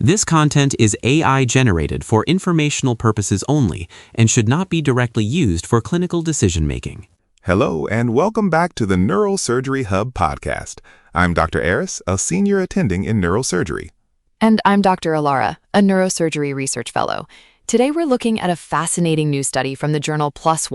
This content is AI generated for informational purposes only and should not be directly used for clinical decision-making. Hello, and welcome back to the Neurosurgery Hub podcast. I'm Dr. Aris, a senior attending in neurosurgery. And I'm Dr. Alara, a neurosurgery research fellow. Today we're looking at a fascinating new study from the journal PloS,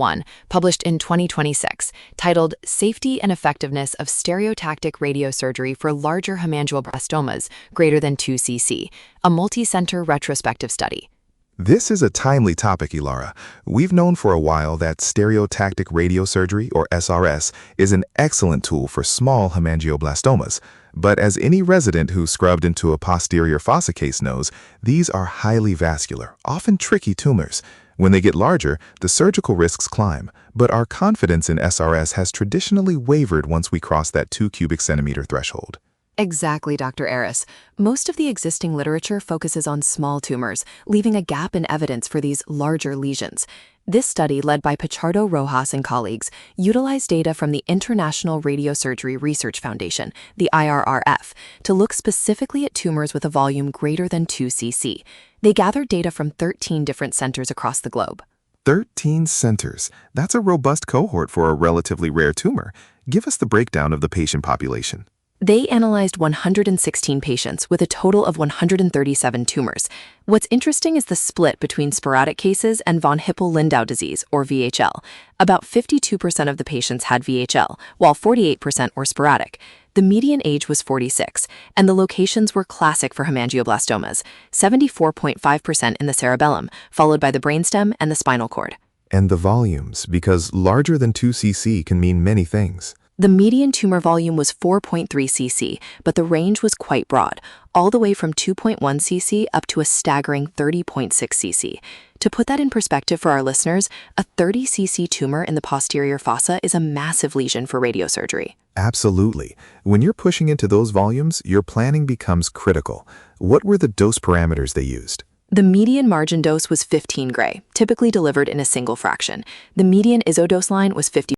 published in 2026, titled Safety and Effectiveness of Stereotactic Radiosurgery for Larger Hemangioblastomas Greater than 2 cc, a multi-center retrospective study. This is a timely topic, Ilara. We've known for a while that stereotactic radiosurgery, or SRS, is an excellent tool for small hemangioblastomas. But as any resident who scrubbed into a posterior fossa case knows, these are highly vascular, often tricky tumors. When they get larger, the surgical risks climb, but our confidence in SRS has traditionally wavered once we cross that 2 cubic centimeter threshold. Exactly, Dr. Aris. Most of the existing literature focuses on small tumors, leaving a gap in evidence for these larger lesions. This study, led by Pichardo Rojas and colleagues, utilized data from the International Radiosurgery Research Foundation, the IRRF, to look specifically at tumors with a volume greater than 2 cc. They gathered data from 13 different centers across the globe. 13 centers. That's a robust cohort for a relatively rare tumor. Give us the breakdown of the patient population. They analyzed 116 patients with a total of 137 tumors. What's interesting is the split between sporadic cases and von Hippel-Lindau disease, or VHL. About 52% of the patients had VHL, while 48% were sporadic. The median age was 46, and the locations were classic for hemangioblastomas, 74.5% in the cerebellum, followed by the brainstem and the spinal cord. And the volumes, because larger than 2 cc can mean many things. The median tumor volume was 4.3 cc, but the range was quite broad, all the way from 2.1 cc up to a staggering 30.6 cc. To put that in perspective for our listeners, a 30 cc tumor in the posterior fossa is a massive lesion for radiosurgery. Absolutely. When you're pushing into those volumes, your planning becomes critical. What were the dose parameters they used? The median margin dose was 15 gray, typically delivered in a single fraction. The median isodose line was 50.